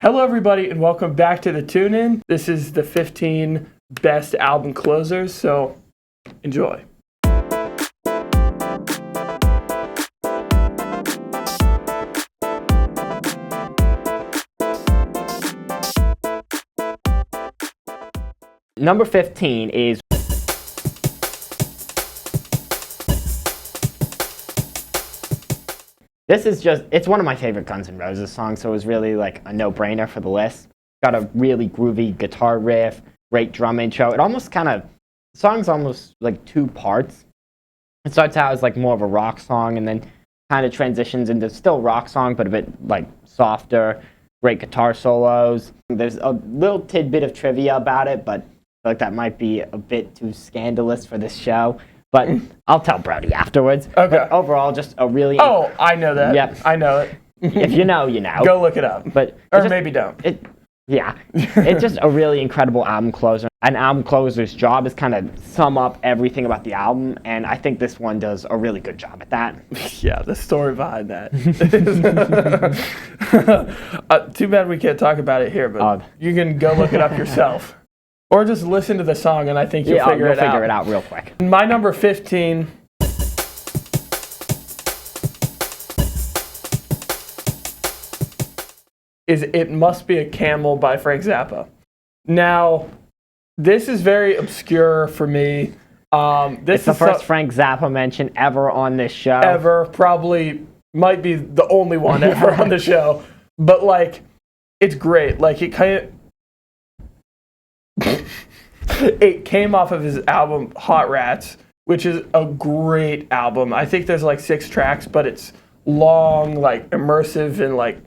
Hello, everybody, and welcome back to the Tune-In. This is the 15 best album closers, so enjoy. Number 15 is it's one of my favorite Guns N' Roses songs, so it was really like a no-brainer for the list. Got a really groovy guitar riff, great drum intro. The song's almost like two parts. It starts out as like more of a rock song and then kind of transitions into still rock song, but a bit like softer, great guitar solos. There's a little tidbit of trivia about it, but I feel like that might be a bit too scandalous for this show. But I'll tell Brodie afterwards. Okay. But overall, just a really... Oh, I know that. Yep. I know it. If you know, you know. Go look it up. But maybe don't. It's just a really incredible album closer. An album closer's job is kind of sum up everything about the album, and I think this one does a really good job at that. Yeah, the story behind that. Too bad we can't talk about it here, but you can go look it up yourself. Or just listen to the song, and I think you'll figure it out. Figure it out real quick. My number 15 is It Must Be a Camel by Frank Zappa. Now, this is very obscure for me. It's the first Frank Zappa mention ever on this show. Ever. Probably might be the only one ever on the show. But, like, it's great. Like, it kind of... It came off of his album Hot Rats, which is a great album. I think there's like 6 tracks, but it's long, like immersive and like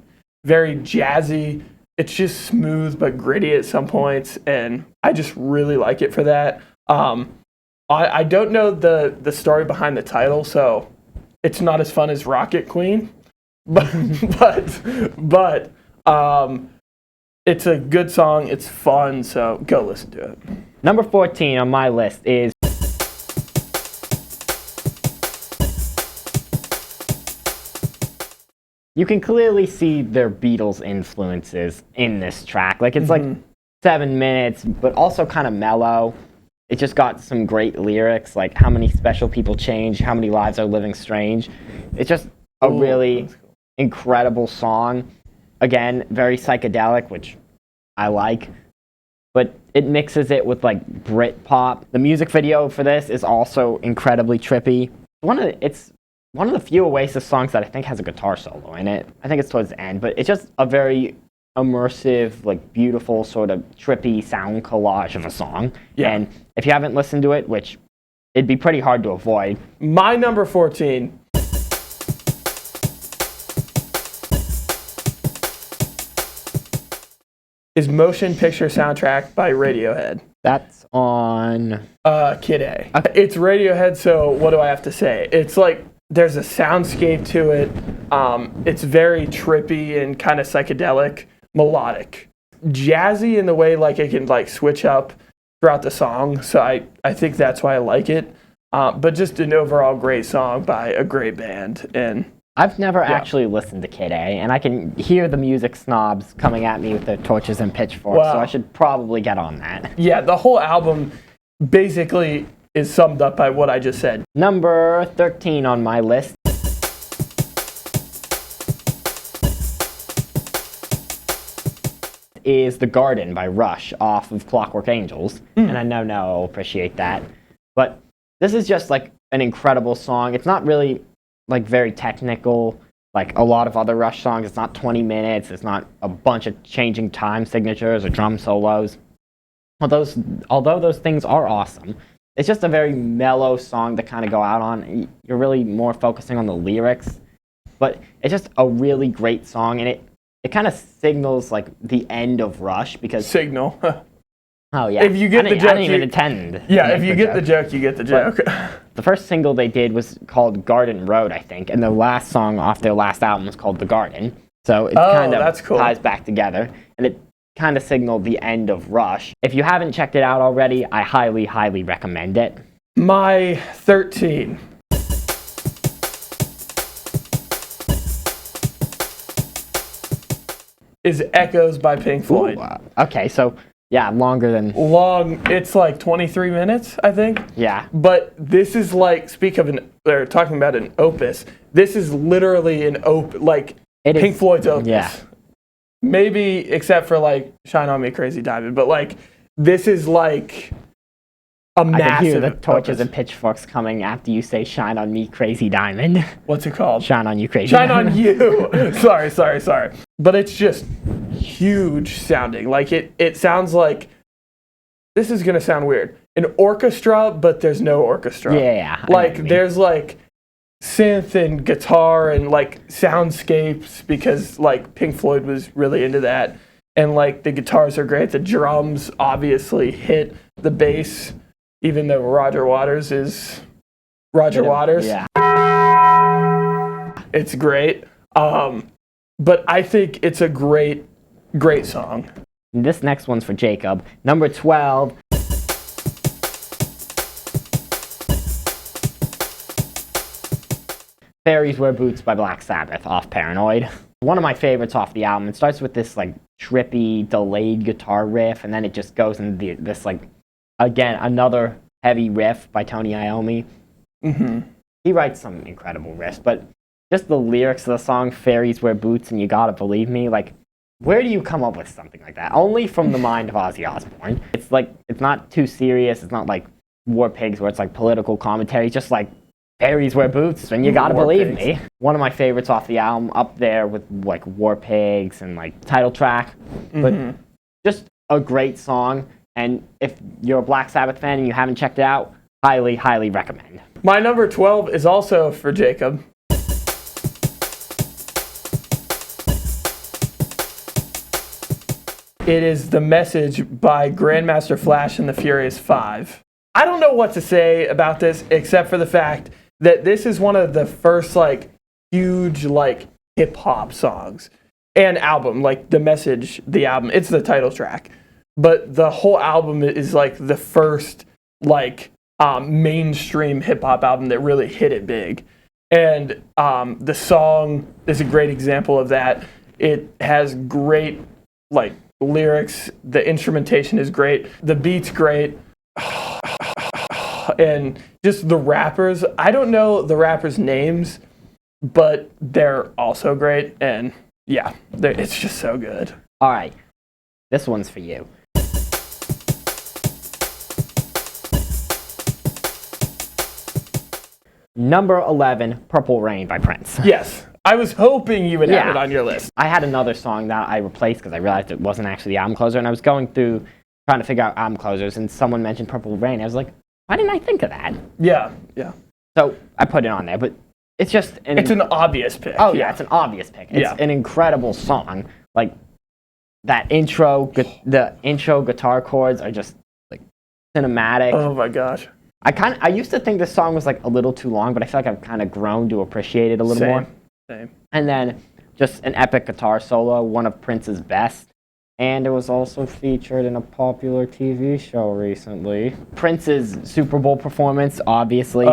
very jazzy. It's just smooth but gritty at some points, and I just really like it for that. I don't know the story behind the title, so it's not as fun as Rocket Queen, but it's a good song. It's fun, so go listen to it. Number 14 on my list is you can clearly see their Beatles influences in this track. Like, it's like 7 minutes, but also kind of mellow. It just got some great lyrics, like how many special people change, how many lives are living strange. It's just a really incredible song. Again, very psychedelic, which I like, but it mixes it with like Brit pop. The music video for this is also incredibly trippy. It's one of the few Oasis songs that I think has a guitar solo in it. I think it's towards the end, but it's just a very immersive, like beautiful sort of trippy sound collage of a song. Yeah. And if you haven't listened to it, which it'd be pretty hard to avoid. My number 14 is Motion Picture Soundtrack by Radiohead. That's on... Kid A. Okay. It's Radiohead, so what do I have to say? It's like, there's a soundscape to it. It's very trippy and kind of psychedelic, melodic. Jazzy in the way like it can like switch up throughout the song, so I think that's why I like it. But just an overall great song by a great band. And I've never actually listened to Kid A, and I can hear the music snobs coming at me with their torches and pitchforks, so I should probably get on that. Yeah, the whole album basically is summed up by what I just said. Number 13 on my list is The Garden by Rush off of Clockwork Angels, and I know Noah will appreciate that. But this is just like an incredible song. It's not really like very technical, like a lot of other Rush songs. It's not 20 minutes. It's not a bunch of changing time signatures or drum solos. Although those things are awesome, it's just a very mellow song to kind of go out on. You're really more focusing on the lyrics, but it's just a really great song, and it kind of signals like the end of Rush because signal. Oh yeah. If you get the joke, I didn't even intend. Yeah, if you get the joke, you get the joke. The first single they did was called Garden Road, I think, and the last song off their last album was called The Garden. So it kind of ties back together, and it kind of signaled the end of Rush. If you haven't checked it out already, I highly, highly recommend it. My 13 is Echoes by Pink Floyd. Ooh, okay, so yeah, longer than... It's like 23 minutes, I think. Yeah. But this is like, they're talking about an opus. This is literally Pink Floyd's opus. Yeah. Maybe except for like Shine On Me Crazy Diamond, but like this is like a massive I can hear the torches opus. and pitchforks coming after you say Shine On Me Crazy Diamond. What's it called? Shine On You Crazy Shine Diamond. On You. Sorry. But it's just huge sounding. Like it sounds like, this is gonna sound weird, an orchestra, but there's no orchestra. Yeah. Like there's like synth and guitar and like soundscapes, because like Pink Floyd was really into that, and like the guitars are great, the drums obviously hit, the bass, even though Roger Waters is Roger Waters. Yeah. It's great. But I think it's a great song. This next one's for Jacob. Number 12. Fairies Wear Boots by Black Sabbath off Paranoid. One of my favorites off the album. It starts with this like trippy, delayed guitar riff, and then it just goes into this like, again, another heavy riff by Tony Iommi. Mm-hmm. He writes some incredible riffs, but just the lyrics of the song, Fairies Wear Boots and You Gotta Believe Me, like, where do you come up with something like that? Only from the mind of Ozzy Osbourne. It's like, it's not too serious. It's not like War Pigs where it's like political commentary. It's just like, fairies wear boots and you gotta believe me. One of my favorites off the album, up there with like War Pigs and like title track. But just a great song. And if you're a Black Sabbath fan and you haven't checked it out, highly, highly recommend. My number 12 is also for Jacob. It is The Message by Grandmaster Flash and the Furious Five. I don't know what to say about this except for the fact that this is one of the first like huge like hip hop songs and album, like The Message, the album. It's the title track, but the whole album is like the first like mainstream hip hop album that really hit it big. And the song is a great example of that. It has great like lyrics. The instrumentation is great. The beat's great. And just the rappers, I don't know the rappers' names, but they're also great. And yeah, it's just so good. All right, this one's for you. Number 11, Purple Rain by Prince. Yes, I was hoping you would have it on your list. I had another song that I replaced because I realized it wasn't actually the album closer, and I was going through trying to figure out album closers, and someone mentioned Purple Rain. I was like, why didn't I think of that? Yeah. So I put it on there, but it's just... It's an obvious pick. Oh, yeah, it's an obvious pick. It's an incredible song. Like, that intro, the intro guitar chords are just, like, cinematic. Oh, my gosh. I used to think this song was, like, a little too long, but I feel like I've kind of grown to appreciate it a little more. Same. And then just an epic guitar solo, one of Prince's best. And it was also featured in a popular TV show recently. Prince's Super Bowl performance, obviously.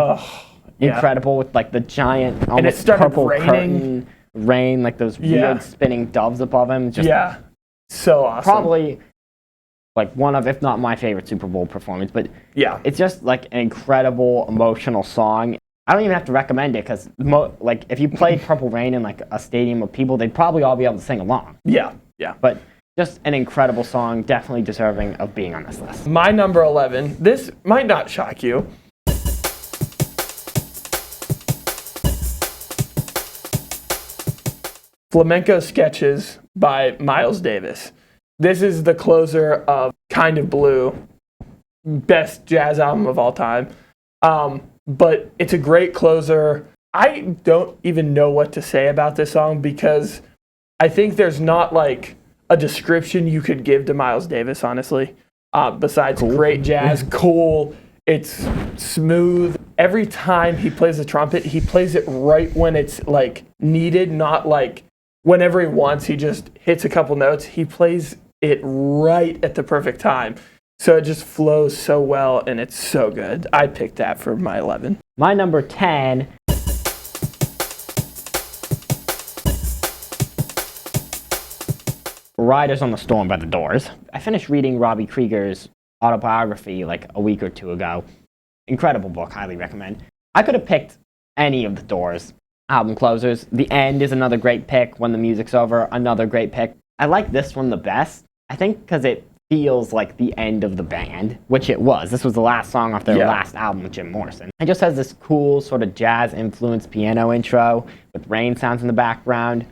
Incredible with like the giant, almost purple curtain rain, like those weird spinning doves above him. Just so awesome. Probably like one of, if not my favorite Super Bowl performance. But it's just like an incredible emotional song. I don't even have to recommend it because like if you played Purple Rain in like a stadium of people, they'd probably all be able to sing along. Yeah. But just an incredible song, definitely deserving of being on this list. My number 11, this might not shock you. Flamenco Sketches by Miles Davis. This is the closer of Kind of Blue, best jazz album of all time. But it's a great closer. I don't even know what to say about this song because I think there's not like a description you could give to Miles Davis, honestly. Besides great jazz, cool, it's smooth. Every time he plays the trumpet, he plays it right when it's like needed, not like whenever he wants. He just hits a couple notes. He plays it right at the perfect time. So it just flows so well, and it's so good. I picked that for my 11. My number 10... Riders on the Storm by The Doors. I finished reading Robbie Krieger's autobiography like a week or two ago. Incredible book, highly recommend. I could have picked any of The Doors album closers. The End is another great pick. When the Music's Over, another great pick. I like this one the best, I think, because it feels like the end of the band, which it was. This was the last song off their last album with Jim Morrison. It just has this cool sort of jazz-influenced piano intro with rain sounds in the background.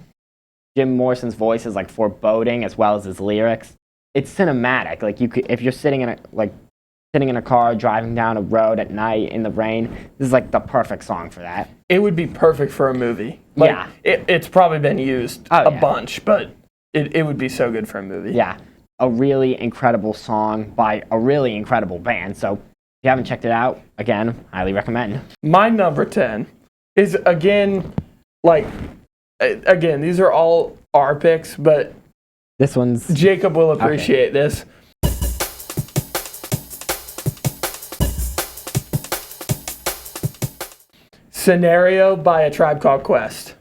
Jim Morrison's voice is like foreboding as well as his lyrics. It's cinematic. Like you could, if you're sitting in a car driving down a road at night in the rain, this is like the perfect song for that. It would be perfect for a movie. Like, yeah. It's probably been used a bunch, but it would be so good for a movie. Yeah. A really incredible song by a really incredible band. So if you haven't checked it out, again, highly recommend. My number 10 is, again, these are all our picks, but this one's... Jacob will appreciate this. Scenario by A Tribe Called Quest.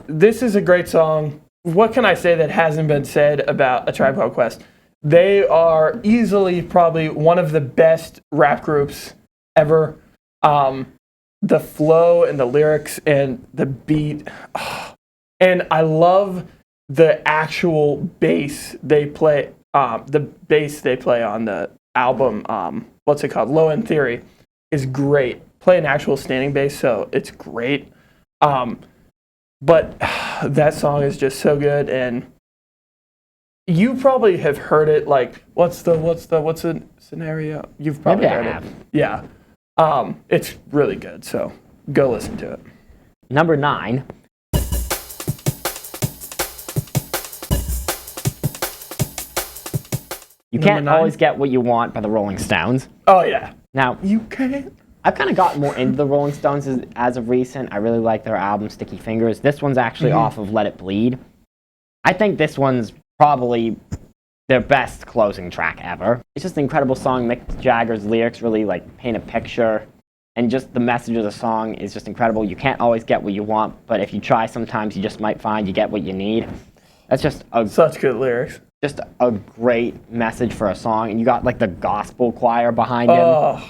This is a great song. What can I say that hasn't been said about A Tribe Called Quest? They are easily probably one of the best rap groups ever. The flow and the lyrics and the beat. And I love the actual bass they play. The bass they play on the album, what's it called? Low End Theory, is great. Play an actual standing bass, so it's great. But that song is just so good, and you probably have heard it. Like, what's the scenario? You've probably heard it. Yeah. It's really good, so go listen to it. Number 9. You can't always get what you want by the Rolling Stones. Oh yeah. Now you can't. I've kind of gotten more into the Rolling Stones as of recent. I really like their album, Sticky Fingers. This one's actually off of Let It Bleed. I think this one's probably their best closing track ever. It's just an incredible song. Mick Jagger's lyrics really paint a picture, and just the message of the song is just incredible. You can't always get what you want, but if you try, sometimes you just might find you get what you need. That's just such good lyrics. Just a great message for a song, and you got the gospel choir behind him.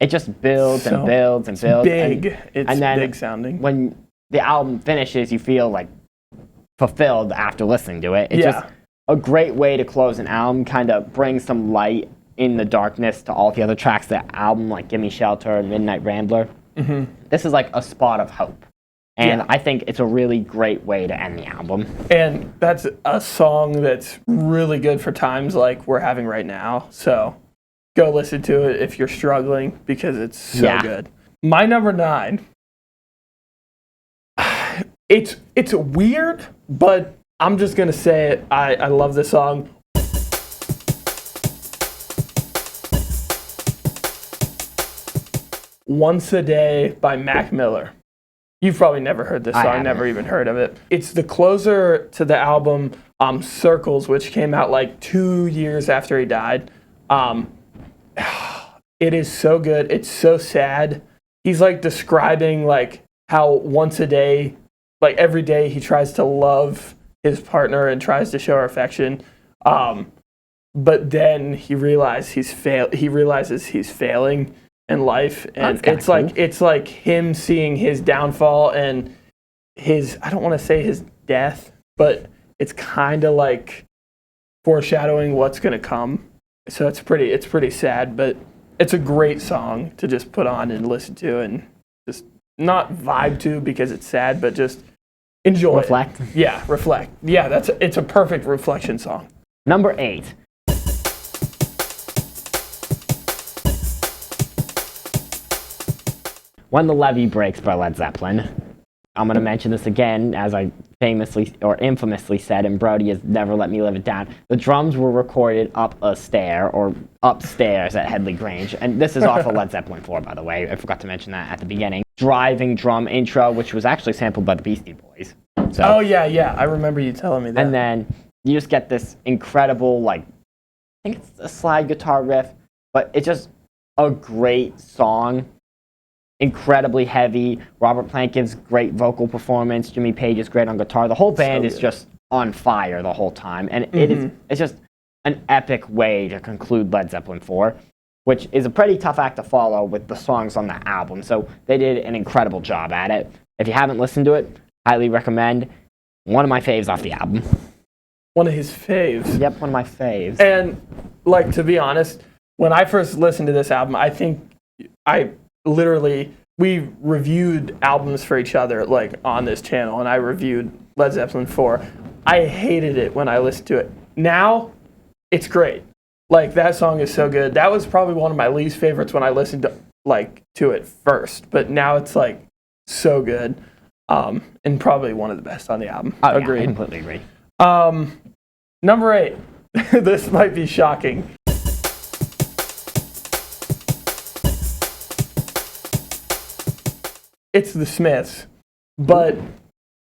It just builds and builds and builds. It's then big sounding. When the album finishes, you feel fulfilled after listening to it. It's just a great way to close an album, kind of bring some light in the darkness to all the other tracks of the album, like Gimme Shelter and Midnight Rambler. Mm-hmm. This is like a spot of hope. And I think it's a really great way to end the album. And that's a song that's really good for times like we're having right now. So go listen to it if you're struggling, because it's so good. My number 9. It's weird, but I'm just going to say it. I love this song. Once a Day by Mac Miller. You've probably never heard this song, never even heard of it. It's the closer to the album Circles, which came out 2 years after he died. It is so good. It's so sad. He's describing how once a day, every day he tries to love his partner and tries to show her affection. But then he realizes he's failing in life, and it's cool. It's like him seeing his downfall and his, I don't want to say his death, but it's kind of foreshadowing what's going to come. So it's pretty sad, but it's a great song to just put on and listen to and just not vibe to because it's sad, but just enjoy. Reflect. Yeah, reflect. Yeah, it's a perfect reflection song. Number 8. When the Levee Breaks by Led Zeppelin. I'm going to mention this again, as I famously or infamously said, and Brodie has never let me live it down. The drums were recorded up a stair or upstairs at Headley Grange, and this is off of Led Zeppelin 4, by the way. I forgot to mention that at the beginning. Driving drum intro, which was actually sampled by the Beastie Boys. So, oh, yeah. I remember you telling me that. And then you just get this incredible, I think it's a slide guitar riff, but it's just a great song. Incredibly heavy. Robert Plant gives great vocal performance. Jimmy Page is great on guitar. The whole band is just on fire the whole time. And it's just an epic way to conclude Led Zeppelin 4, which is a pretty tough act to follow with the songs on the album. So they did an incredible job at it. If you haven't listened to it, highly recommend. One of my faves off the album. One of his faves. Yep, one of my faves. And, like, to be honest, when I first listened to this album, I think we reviewed albums for each other, like, on this channel, and I reviewed Led Zeppelin 4. I hated it when I listened to it. Now, it's great. Like, that song is so good. That was probably one of my least favorites when I listened to it first, but now it's, like, so good. And probably one of the best on the album. Oh, Agreed. Yeah, I completely agree. Number 8. This might be shocking. It's the Smiths, but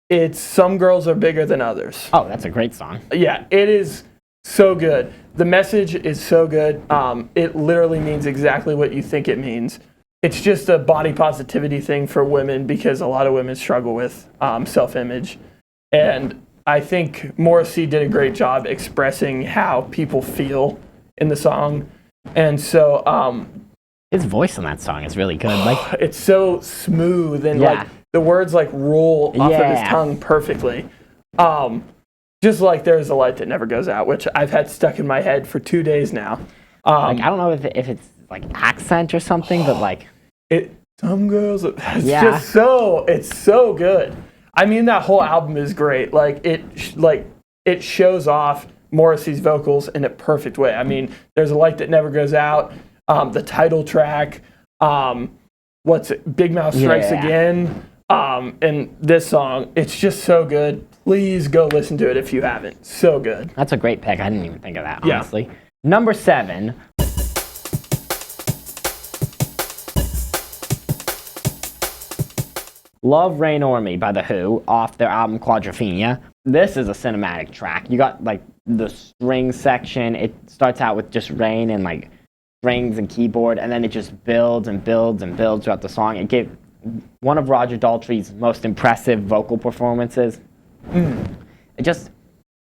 it's Some Girls Are Bigger Than Others. Oh, that's a great song. Yeah, it is so good. The message is so good. It literally means exactly what you think it means. It's just a body positivity thing for women because a lot of women struggle with self-image. And I think Morrissey did a great job expressing how people feel in the song. And so his voice on that song is really good. Like, it's so smooth and like the words like roll off of his tongue perfectly. Just like There's a Light That Never Goes Out, which I've had stuck in my head for 2 days now. Like, I don't know if it's like accent or something, but like some girls, it's so good. I mean, that whole album is great. Like it shows off Morrissey's vocals in a perfect way. I mean, There's a Light That Never Goes Out, the title track, Big Mouth Strikes Again, and this song. It's just so good. Please go listen to it if you haven't. So good. That's a great pick. I didn't even think of that, honestly. Yeah. Number 7. Love Rain O'er Me by The Who off their album Quadrophenia. This is a cinematic track. You got like the string section. It starts out with just rain and like strings and keyboard, and then it just builds and builds and builds throughout the song. It gave one of Roger Daltrey's most impressive vocal performances. It just,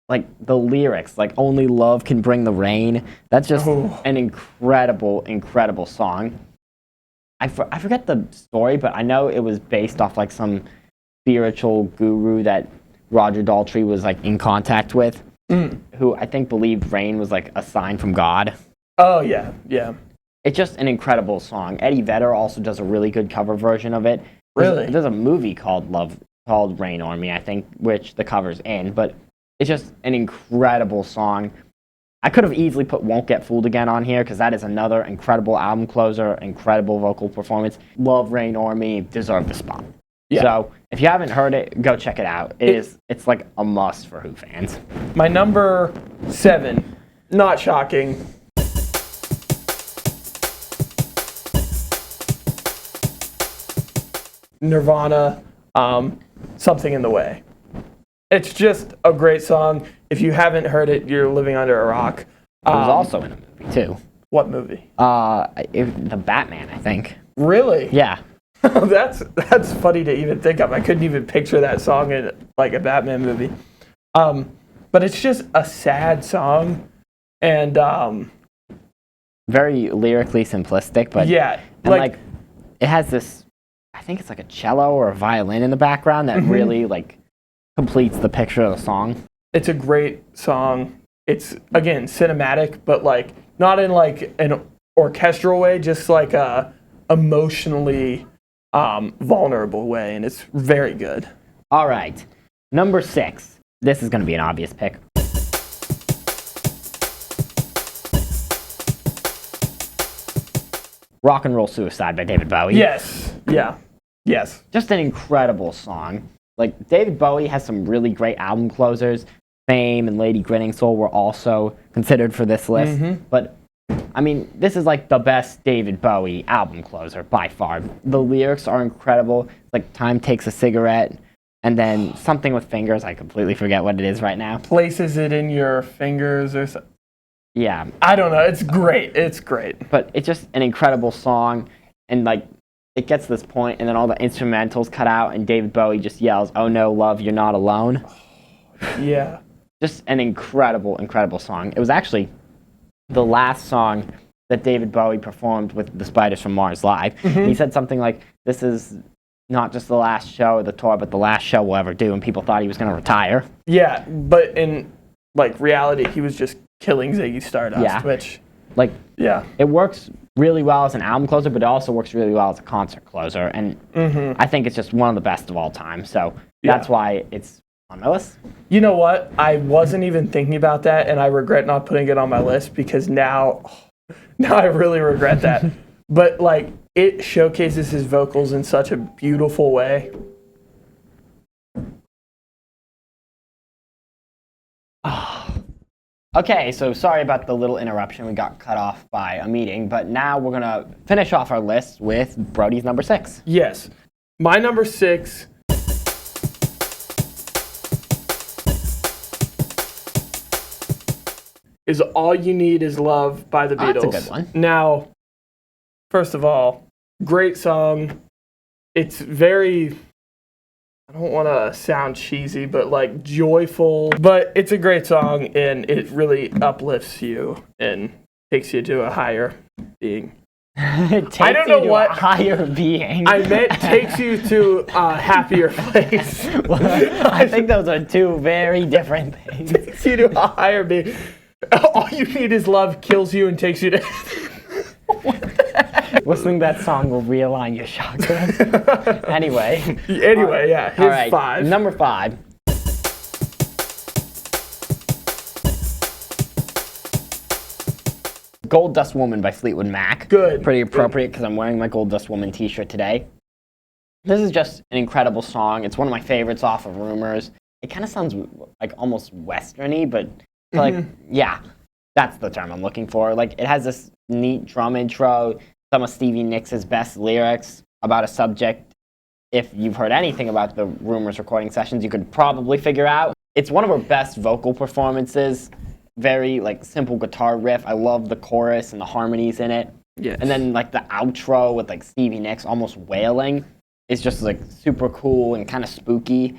like, the lyrics, like, only love can bring the rain. That's just an incredible, incredible song. I forget the story, but I know it was based off, like, some spiritual guru that Roger Daltrey was, like, in contact with, who I think believed rain was, like, a sign from God. Oh, yeah, yeah. It's just an incredible song. Eddie Vedder also does a really good cover version of it. Really? There's a movie called Rain on Me, I think, which the cover's in, but it's just an incredible song. I could have easily put Won't Get Fooled Again on here because that is another incredible album closer, incredible vocal performance. Love Rain O'er Me, deserve the spot. Yeah. So if you haven't heard it, go check it out. It's like a must for Who fans. My number 7, not shocking. Nirvana, Something in the Way. It's just a great song. If you haven't heard it, you're living under a rock. It was also in a movie, too. What movie? The Batman, I think. Really? Yeah. That's funny to even think of. I couldn't even picture that song in, like, a Batman movie. But it's just a sad song. And very lyrically simplistic, but yeah, and like it has this, I think it's like a cello or a violin in the background that really like completes the picture of the song. It's a great song. It's, again, cinematic, but like not in like an orchestral way, just like a emotionally vulnerable way, and it's very good. All right, number 6. This is going to be an obvious pick. Rock and Roll Suicide by David Bowie. Yes. Yeah. Yes. Just an incredible song. Like, David Bowie has some really great album closers. Fame and Lady Grinning Soul were also considered for this list. But, I mean, this is like the best David Bowie album closer by far. The lyrics are incredible. Like, Time Takes a Cigarette, and then Something with Fingers. I completely forget what it is right now. Places it in your fingers or something. Yeah. I don't know. It's great. It's great. But it's just an incredible song. And, like, it gets to this point, and then all the instrumentals cut out, and David Bowie just yells, "Oh no, love, you're not alone." Yeah. Just an incredible, incredible song. It was actually the last song that David Bowie performed with the Spiders from Mars live. Mm-hmm. He said something like, this is not just the last show of the tour, but the last show we'll ever do, and people thought he was going to retire. Yeah, but in reality, he was just killing Ziggy Stardust, which... It works really well as an album closer, but it also works really well as a concert closer, and I think it's just one of the best of all time, so that's why it's on my list. You know what? I wasn't even thinking about that, and I regret not putting it on my list, because now I really regret that. But, it showcases his vocals in such a beautiful way. Okay, so sorry about the little interruption. We got cut off by a meeting, but now we're going to finish off our list with Brodie's number 6. Yes. My number 6 is All You Need Is Love by the Beatles. That's a good one. Now, first of all, great song. It's very... I don't want to sound cheesy, but joyful. But it's a great song, and it really uplifts you and takes you to a higher being. I don't know what higher being. I meant takes you to a happier place. Well, I think those are two very different things. Takes you to a higher being. All You Need Is Love kills you and takes you to... Listening to that song will realign your chakras. Anyway, yeah, here's all right, 5. Number 5. Gold Dust Woman by Fleetwood Mac. Good. Pretty appropriate because I'm wearing my Gold Dust Woman t-shirt today. This is just an incredible song. It's one of my favorites off of Rumors. It kind of sounds almost western-y, but yeah, that's the term I'm looking for. It has this neat drum intro, some of Stevie Nicks' best lyrics about a subject. If you've heard anything about the Rumors recording sessions, you could probably figure out. It's one of her best vocal performances. Very simple guitar riff. I love the chorus and the harmonies in it. Yes. And then the outro with Stevie Nicks almost wailing is just super cool and kind of spooky.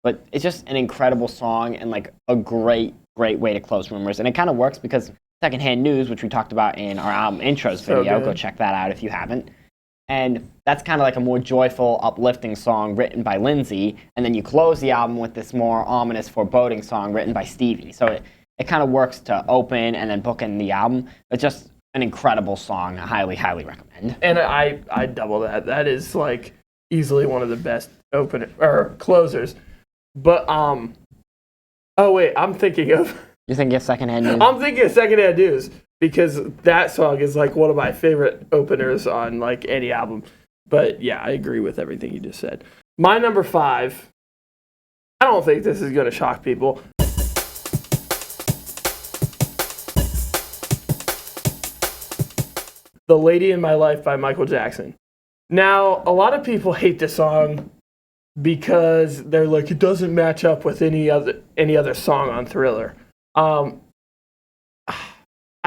But it's just an incredible song and a great way to close Rumors. And it kind of works because Secondhand News, which we talked about in our album intros video, go check that out if you haven't. And that's kind of a more joyful, uplifting song written by Lindsay. And then you close the album with this more ominous, foreboding song written by Stevie. So it kind of works to open and then bookend the album. It's just an incredible song. I highly, highly recommend. And I double that. That is easily one of the best closers. But oh wait, I'm thinking of... You think of Secondhand News? I'm thinking of Secondhand News because that song is one of my favorite openers on any album. But yeah, I agree with everything you just said. My number 5, I don't think this is going to shock people. The Lady in My Life by Michael Jackson. Now, a lot of people hate this song because they're it doesn't match up with any other song on Thriller. I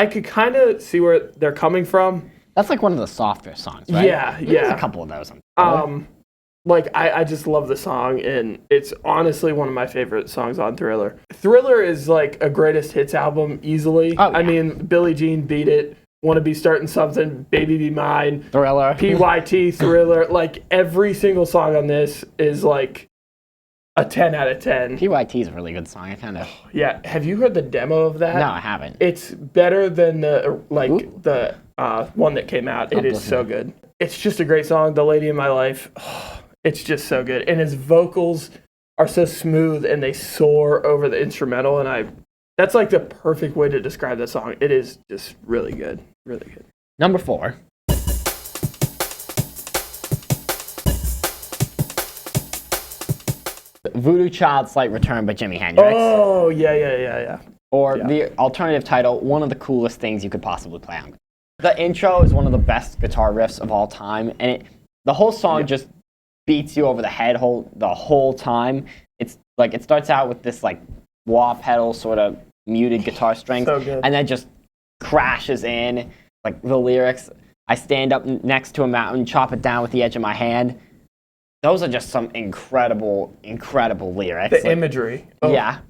could kind of see where they're coming from. That's one of the softer songs, right? Yeah. There's a couple of those. I just love the song, and it's honestly one of my favorite songs on Thriller. Thriller is a greatest hits album easily. Oh, yeah. I mean, Billie Jean, Beat It, Wanna Be Starting Something, Baby Be Mine, Thriller, PYT, Thriller. Every single song on this is a 10 out of 10. PYT is a really good song. I kind of... Yeah. Have you heard the demo of that? No, I haven't. It's better than the one that came out. It is so good. It's just a great song. The Lady in My Life. Oh, it's just so good. And his vocals are so smooth and they soar over the instrumental. And that's the perfect way to describe that song. It is just really good. Really good. Number 4. Voodoo Child Slight Return by Jimi Hendrix. Oh, yeah. Or the alternative title, one of the coolest things you could possibly play on. The intro is one of the best guitar riffs of all time, and the whole song just beats you over the head the whole time. It's it starts out with this wah pedal sort of muted guitar strings, so good. And then just crashes in the lyrics. I stand up next to a mountain, chop it down with the edge of my hand. Those are just some incredible lyrics. The imagery. Oh. Yeah.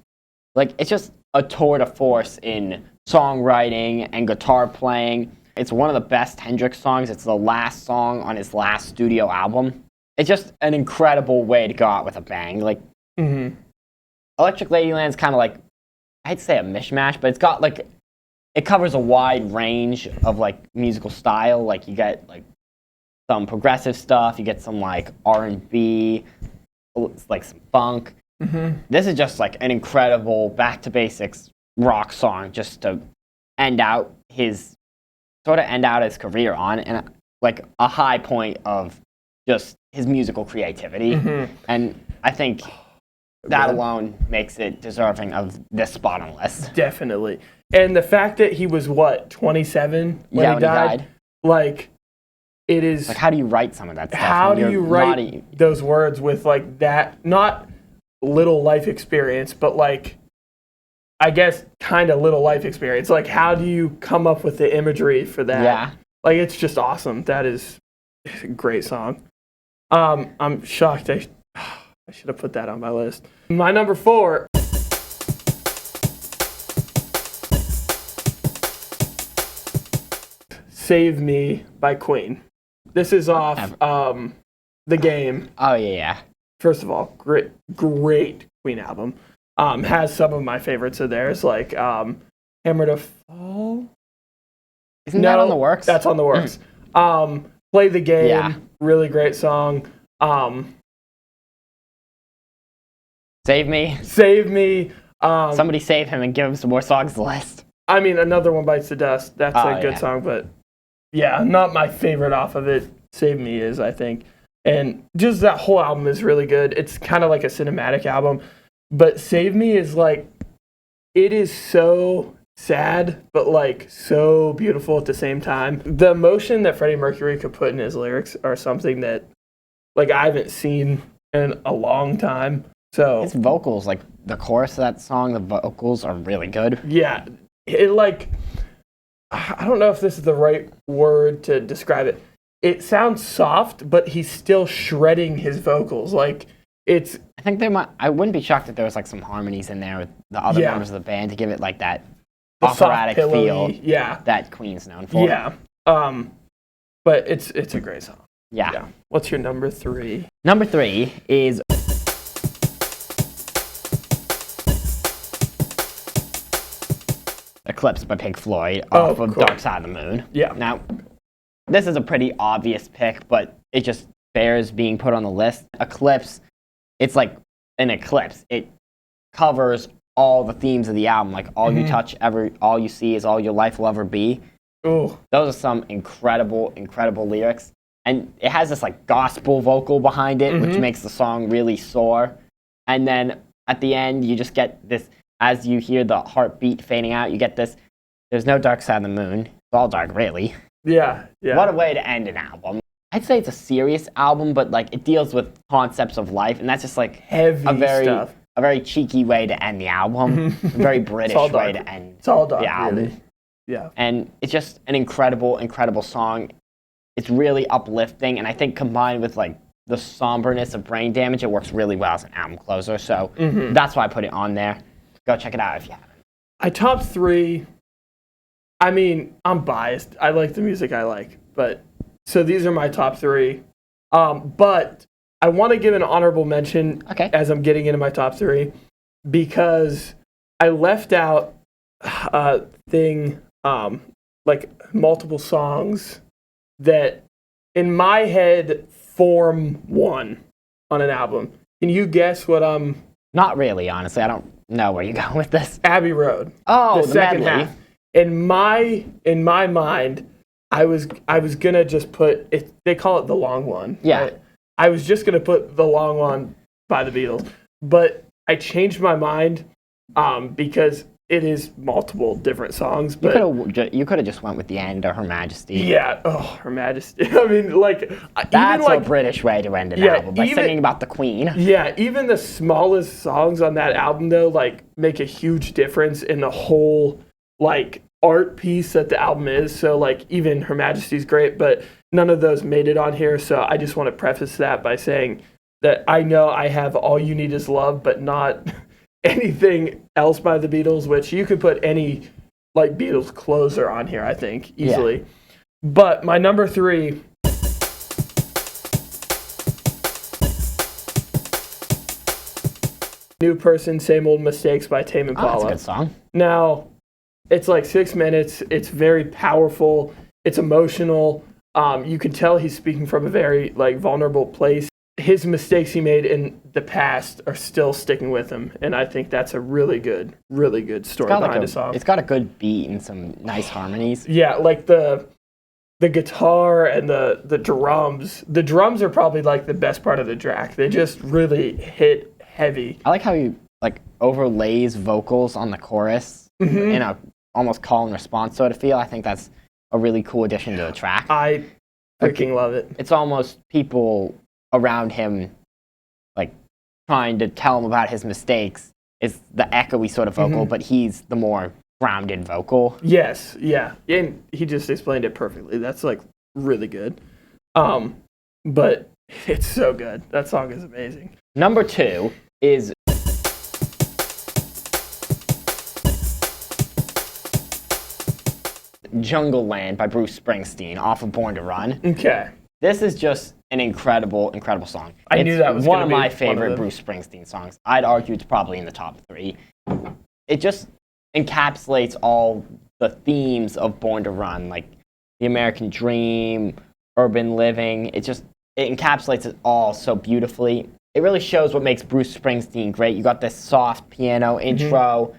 Like, it's just a tour de force in songwriting and guitar playing. It's one of the best Hendrix songs. It's the last song on his last studio album. It's just an incredible way to go out with a bang. Like, Electric Ladyland's kind of like, I'd say a mishmash, but it's got like, it covers a wide range of like musical style. Like, you get like some progressive stuff, you get some like R&B, like some funk. This is just like an incredible back to basics rock song just to end out his career on, and like a high point of just his musical creativity. And I think that alone makes it deserving of this spot on the list. Definitely. And the fact that he was, 27 when he died? Like, it is... Like, how do you write some of that stuff? How do you write those words with, like, that, not little life experience, but, like, I guess kind of little life experience. Like, how do you come up with the imagery for that? Yeah. Like, it's just awesome. That is a great song. I'm shocked. I should have put that on my list. My number 4. Save Me by Queen. This is off The Game. Oh, yeah. First of all, great Queen album. Has some of my favorites of theirs, like Hammer to Fall. Isn't that on the works? That's on the works. Play the Game, really great song. Save Me. Somebody save him and give him some more songs to the list. I mean, Another One Bites the Dust. That's a good song, but yeah, not my favorite off of it. Save Me is, I think. And just that whole album is really good. It's kind of like a cinematic album. But Save Me is like, it is so sad, but like so beautiful at the same time. The emotion that Freddie Mercury could put in his lyrics are something that like I haven't seen in a long time. So his vocals, like the chorus of that song, the vocals are really good. Yeah. It like, I don't know if this is the right word to describe it. It sounds soft, but he's still shredding his vocals. Like, it's... I think I wouldn't be shocked if there was like some harmonies in there with the other members of the band to give it like that operatic feel that Queen's known for. Yeah. But it's a great song. Yeah. What's your number 3? Number 3 is... Eclipse by Pink Floyd off of Dark Side of the Moon. Yeah. Now, this is a pretty obvious pick, but it just bears being put on the list. Eclipse, it's like an eclipse. It covers all the themes of the album. Like, all you touch, all you see is all your life will ever be. Ooh. Those are some incredible, incredible lyrics. And it has this, like, gospel vocal behind it, which makes the song really soar. And then at the end, you just get this... As you hear the heartbeat fading out, you get this, there's no dark side of the moon. It's all dark, really. Yeah. What a way to end an album. I'd say it's a serious album, but like it deals with concepts of life, and that's just like heavy stuff. A very cheeky way to end the album. A very British way to end the album. Really. Yeah. And it's just an incredible, incredible song. It's really uplifting, and I think combined with like the somberness of Brain Damage, it works really well as an album closer. So that's why I put it on there. Go check it out if you haven't. I top 3. I mean, I'm biased. I like the music I like, but so these are my top 3. But I want to give an honorable mention as I'm getting into my top 3 because I left out a thing like multiple songs that in my head form one on an album. Can you guess what I'm? Not really, honestly. I don't know where you're going with this. Abbey Road. Oh, the second medley. half. In my mind, I was gonna just put it. They call it the long one. Yeah. Right? I was just gonna put the long one by the Beatles, but I changed my mind because it is multiple different songs. But you could have just went with the end or Her Majesty. Yeah. Oh, Her Majesty. I mean, like that's even, a British way to end an album by singing about the Queen. Yeah. Even the smallest songs on that album, though, like make a huge difference in the whole like art piece that the album is. So like even Her Majesty's great, but none of those made it on here. So I just want to preface that by saying that I know I have All You Need Is Love, but not anything else by the Beatles, which you could put any like Beatles closer on here, I think, easily. Yeah. But my number 3, New Person, Same Old Mistakes by Tame Impala. Oh, that's a good song. Now, it's like 6 minutes. It's very powerful. It's emotional. You can tell he's speaking from a very like vulnerable place. His mistakes he made in the past are still sticking with him, and I think that's a really good story behind the song. It's got a good beat and some nice harmonies. Yeah, like the guitar and the drums. The drums are probably like the best part of the track. They just really hit heavy. I like how he like overlays vocals on the chorus in a almost call and response sort of feel. I think that's a really cool addition to the track. I freaking love it. It's almost people around him like trying to tell him about his mistakes. Is the echoey sort of vocal, but he's the more grounded vocal. Yes, yeah. And he just explained it perfectly. That's like really good. But it's so good. That song is amazing. Number 2 is Jungle Land by Bruce Springsteen off of Born to Run. Okay. This is just an incredible song. I knew that was one of my favorite Bruce Springsteen songs. I'd argue it's probably in the top 3. It just encapsulates all the themes of Born to Run, like the American dream, urban living. It encapsulates it all so beautifully. It really shows what makes Bruce Springsteen great. You got this soft piano intro.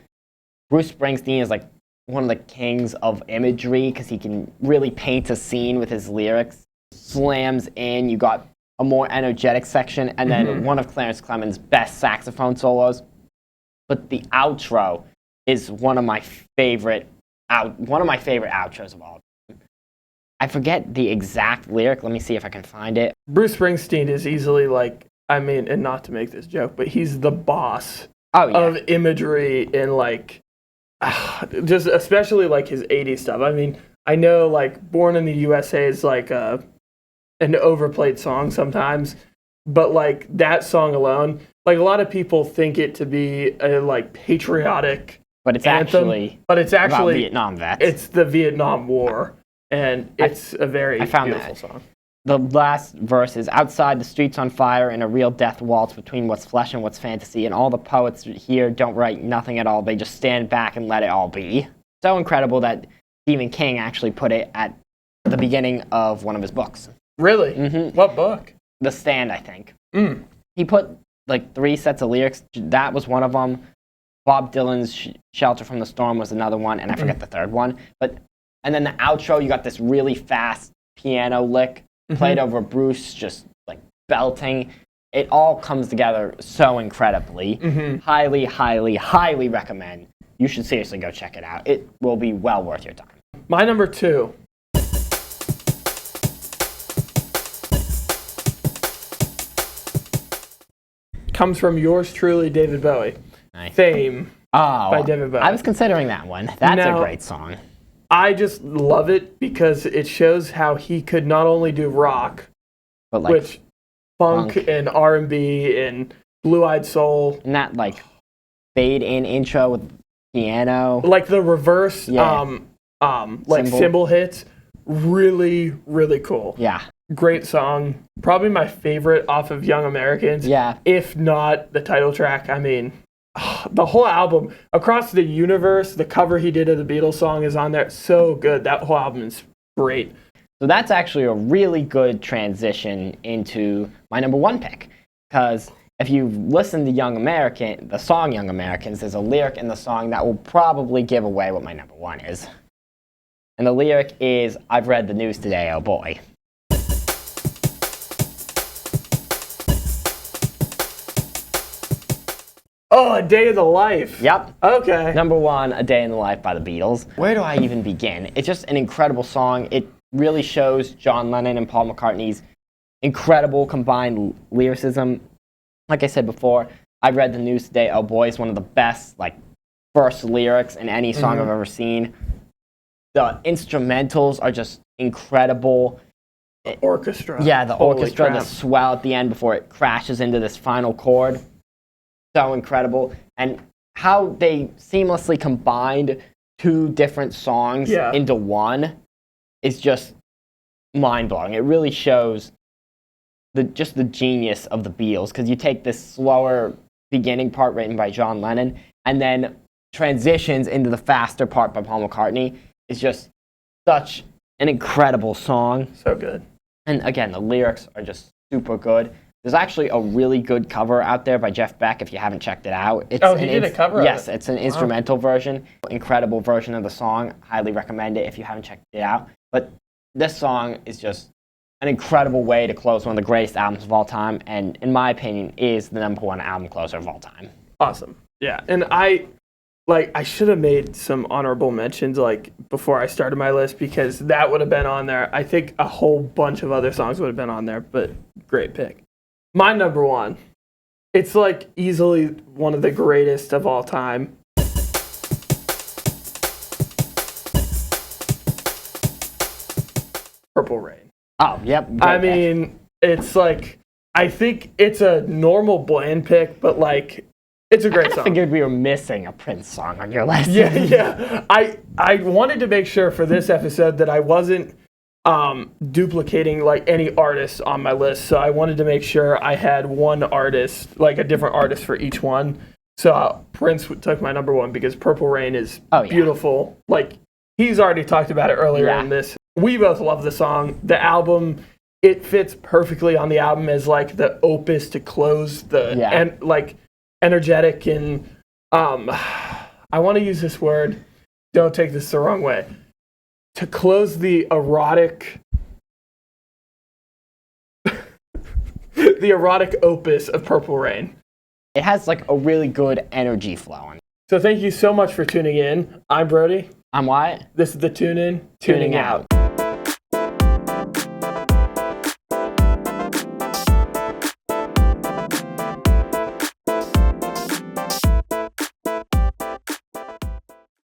Bruce Springsteen is like one of the kings of imagery because he can really paint a scene with his lyrics. Slams in, you got a more energetic section, and then one of Clarence Clemons' best saxophone solos. But the outro is one of my favorite outros of all time. I forget the exact lyric. Let me see if I can find it. Bruce Springsteen is easily like, I mean, and not to make this joke, but he's the boss of imagery in like, just especially like his 80s stuff. I mean, I know like Born in the USA is like an overplayed song sometimes, but like that song alone, like a lot of people think it to be a like patriotic anthem, but it's actually about Vietnam vets. It's the Vietnam War, and it's a very beautiful song. The last verse is, outside the streets on fire in a real death waltz between what's flesh and what's fantasy, and all the poets here don't write nothing at all. They just stand back and let it all be. So incredible that Stephen King actually put it at the beginning of one of his books. Really? What book? The Stand, I think. He put like 3 sets of lyrics. That was one of them. Bob Dylan's Shelter from the Storm was another one, and I forget the third one. And then the outro, you got this really fast piano lick played over Bruce just like belting. It all comes together so incredibly. Highly, highly, highly recommend. You should seriously go check it out. It will be well worth your time. My number 2. Comes from yours truly, David Bowie. Nice. Fame by David Bowie. I was considering that one. That's a great song. I just love it because it shows how he could not only do rock, but like which funk and R&B and blue-eyed soul. And that like fade in intro with piano. Like the reverse like cymbal hits. Really, really cool. Yeah. Great song. Probably my favorite off of Young Americans. Yeah. If not the title track. I mean, the whole album, Across the Universe, the cover he did of the Beatles song is on there. So good. That whole album is great. So that's actually a really good transition into my number 1 pick. Because if you've listened to the song Young Americans, there's a lyric in the song that will probably give away what my number 1 is. And the lyric is, I've read the news today, oh boy. Oh, A Day in the Life. Yep. Okay. Number 1, A Day in the Life by the Beatles. Where do I even begin? It's just an incredible song. It really shows John Lennon and Paul McCartney's incredible combined lyricism. Like I said before, I've read the news today, oh boy, is one of the best like first lyrics in any song I've ever seen. The instrumentals are just incredible. Orchestra. Yeah, the Holy orchestra, crap. the swell at the end before it crashes into this final chord. So incredible. And how they seamlessly combined two different songs into one is just mind-blowing. It really shows the genius of the Beatles, because you take this slower beginning part written by John Lennon and then transitions into the faster part by Paul McCartney. It's just such an incredible song. So good. And again, the lyrics are just super good. There's actually a really good cover out there by Jeff Beck if you haven't checked it out. He did a cover Yes, of it. It's an instrumental version. Incredible version of the song. Highly recommend it if you haven't checked it out. But this song is just an incredible way to close one of the greatest albums of all time, and in my opinion is the #1 album closer of all time. Awesome. Yeah, and I should have made some honorable mentions before I started my list, because that would have been on there. I think a whole bunch of other songs would have been on there, but great pick. My #1, it's easily one of the greatest of all time. Purple Rain. Oh, yep. I mean, it's I think it's a normal bland pick, but it's a great song. I figured we were missing a Prince song on your list. Yeah. I wanted to make sure for this episode that I wasn't duplicating any artists on my list, so I wanted to make sure I had one artist, a different artist for each one. So Prince took my #1 because Purple Rain is beautiful. He's already talked about it earlier in this. We both love the song. The album, it fits perfectly on the album as the opus to close the energetic and I want to use this word. Don't take this the wrong way. To close the erotic opus of Purple Rain. It has a really good energy flowing. So thank you so much for tuning in. I'm Brodie. I'm Wyatt. This is the Tune In, Tuning Out.